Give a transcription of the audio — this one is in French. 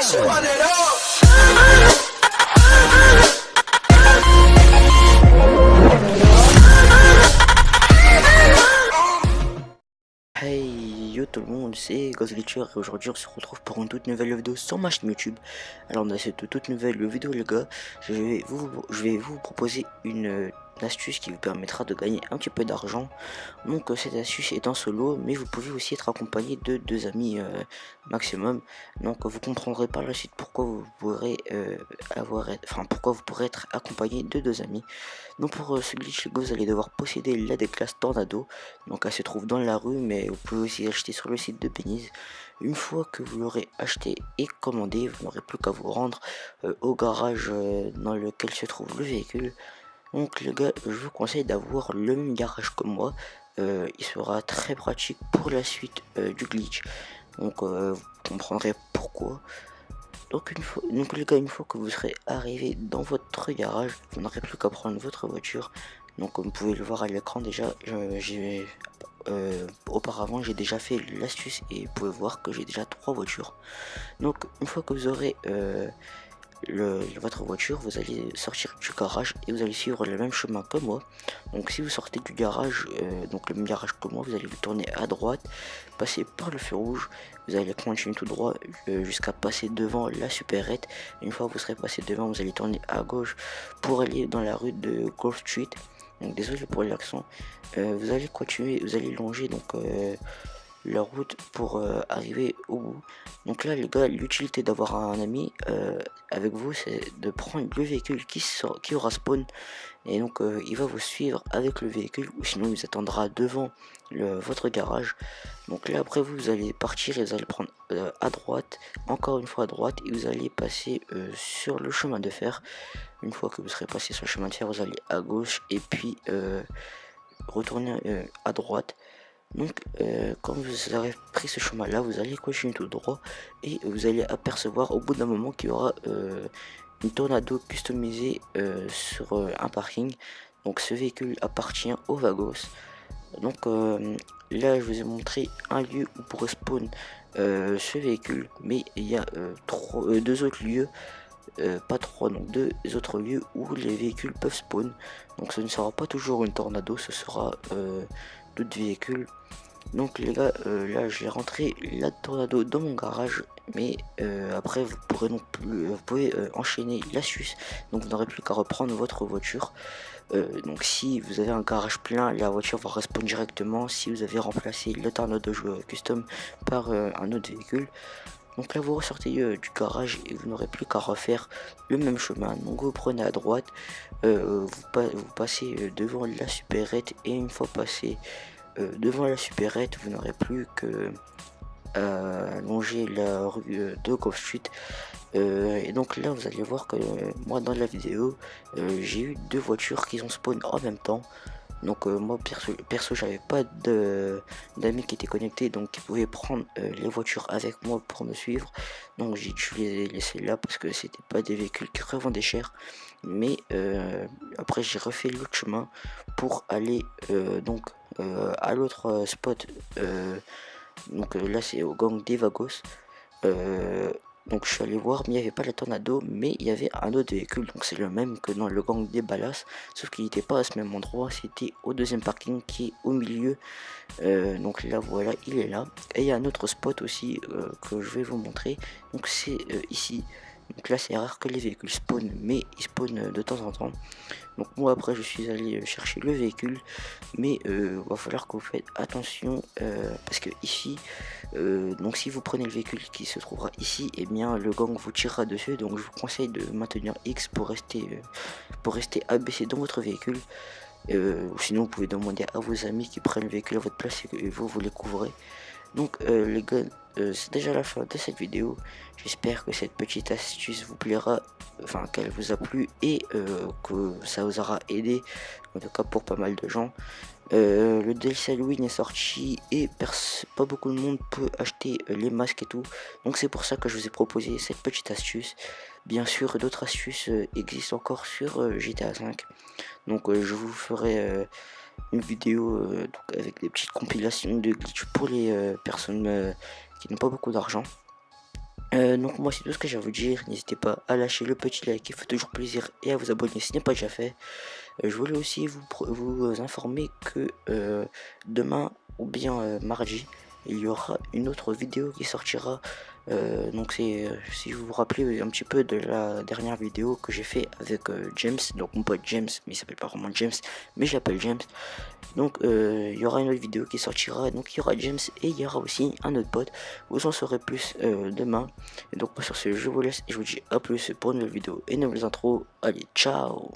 She run it up. Hey yo tout le monde, c'est Glitcher et aujourd'hui on se retrouve pour une toute nouvelle vidéo sur ma chaîne YouTube. Alors dans cette toute nouvelle vidéo les gars, je vais vous proposer une astuce qui vous permettra de gagner un petit peu d'argent. Donc cette astuce est en solo, mais vous pouvez aussi être accompagné de deux amis maximum. Donc vous comprendrez par la suite pourquoi vous pourrez pourquoi vous pourrez être accompagné de deux amis. Donc pour ce glitch, vous allez devoir posséder la des classes Tornado. Donc elle se trouve dans la rue, mais vous pouvez aussi l'acheter sur le site de Beniz. Une fois que vous l'aurez acheté et commandé, vous n'aurez plus qu'à vous rendre au garage dans lequel se trouve le véhicule. Donc les gars, je vous conseille d'avoir le même garage que moi. Il sera très pratique pour la suite du glitch. Donc vous comprendrez pourquoi. Donc les gars, une fois que vous serez arrivé dans votre garage, vous n'aurez plus qu'à prendre votre voiture. Donc comme vous pouvez le voir à l'écran déjà, auparavant j'ai déjà fait l'astuce et vous pouvez voir que j'ai déjà 3 voitures. Donc une fois que vous aurez votre voiture, vous allez sortir du garage et vous allez suivre le même chemin que moi. Donc si vous sortez du garage, donc le même garage que moi, vous allez vous tourner à droite, passer par le feu rouge, vous allez continuer tout droit jusqu'à passer devant la supérette. Une fois que vous serez passé devant, vous allez tourner à gauche pour aller dans la rue de Golf Street. Donc désolé pour l'accent. Vous allez continuer, vous allez longer donc la route pour arriver au bout. Donc là les gars, l'utilité d'avoir un ami avec vous, c'est de prendre le véhicule qui aura spawn, et donc il va vous suivre avec le véhicule, ou sinon il vous attendra devant votre garage. Donc là après vous allez partir et vous allez prendre à droite, encore une fois à droite, et vous allez passer sur le chemin de fer. Une fois que vous serez passé sur le chemin de fer, vous allez à gauche et puis retourner à droite. Donc quand vous aurez pris ce chemin là, vous allez continuer tout droit et vous allez apercevoir au bout d'un moment qu'il y aura une Tornado customisée sur un parking. Donc ce véhicule appartient au Vagos. Donc là je vous ai montré un lieu où pourrait spawn ce véhicule, mais il y a deux autres lieux, pas trois, donc deux autres lieux où les véhicules peuvent spawn. Donc ce ne sera pas toujours une Tornado, ce sera d'autres véhicules. Donc les gars, là je vais rentrer la Tornado dans mon garage, mais après vous pourrez non plus, vous pouvez enchaîner l'astuce, donc vous n'aurez plus qu'à reprendre votre voiture. Donc si vous avez un garage plein, la voiture va respawn directement. Si vous avez remplacé le Tornado custom par un autre véhicule, donc là vous ressortez du garage et vous n'aurez plus qu'à refaire le même chemin. Donc vous prenez à droite, vous passez devant la supérette, et une fois passé devant la supérette, vous n'aurez plus que longer la rue de Golf Street. Et donc là vous allez voir que moi dans la vidéo j'ai eu deux voitures qui ont spawn en même temps. Donc moi perso j'avais pas d'amis qui étaient connectés, donc qui pouvaient prendre les voitures avec moi pour me suivre. Donc j'ai dû les laisser là parce que c'était pas des véhicules qui revendaient cher. Mais après j'ai refait l'autre chemin pour aller à l'autre spot. Donc là c'est au gang des Vagos. Donc je suis allé voir, mais il n'y avait pas la Tornado, mais il y avait un autre véhicule. Donc c'est le même que dans le gang des Ballas, sauf qu'il n'était pas à ce même endroit, c'était au deuxième parking qui est au milieu. Donc là voilà, il est là. Et il y a un autre spot aussi que je vais vous montrer. Donc c'est ici. Donc là c'est rare que les véhicules spawnent, mais ils spawnent de temps en temps. Donc moi après je suis allé chercher le véhicule, mais va falloir que vous faites attention parce que ici, donc si vous prenez le véhicule qui se trouvera ici, et bien le gang vous tirera dessus. Donc je vous conseille de maintenir X pour rester abaissé dans votre véhicule. Ou sinon vous pouvez demander à vos amis qui prennent le véhicule à votre place et vous les couvrez. Donc les gars, c'est déjà la fin de cette vidéo. J'espère que cette petite astuce vous plaira, enfin qu'elle vous a plu, et que ça vous aura aidé, en tout cas pour pas mal de gens. Le DLC Halloween est sorti et pas beaucoup de monde peut acheter les masques et tout. Donc c'est pour ça que je vous ai proposé cette petite astuce. Bien sûr d'autres astuces existent encore sur GTA 5. Donc je vous ferai une vidéo avec des petites compilations de glitch pour les personnes qui n'ont pas beaucoup d'argent. Donc moi c'est tout ce que j'ai à vous dire, n'hésitez pas à lâcher le petit like qui fait toujours plaisir et à vous abonner si ce n'est pas déjà fait. Je voulais aussi vous informer que demain ou bien mardi, il y aura une autre vidéo qui sortira. Donc c'est si vous vous rappelez un petit peu de la dernière vidéo que j'ai fait avec James, donc mon pote James, mais il s'appelle pas vraiment James, mais je l'appelle James. Donc il y aura une autre vidéo qui sortira, donc il y aura James et il y aura aussi un autre pote. Vous en saurez plus demain. Et donc sur ce je vous laisse et je vous dis à plus pour une nouvelle vidéo et une nouvelle intro. Allez, ciao.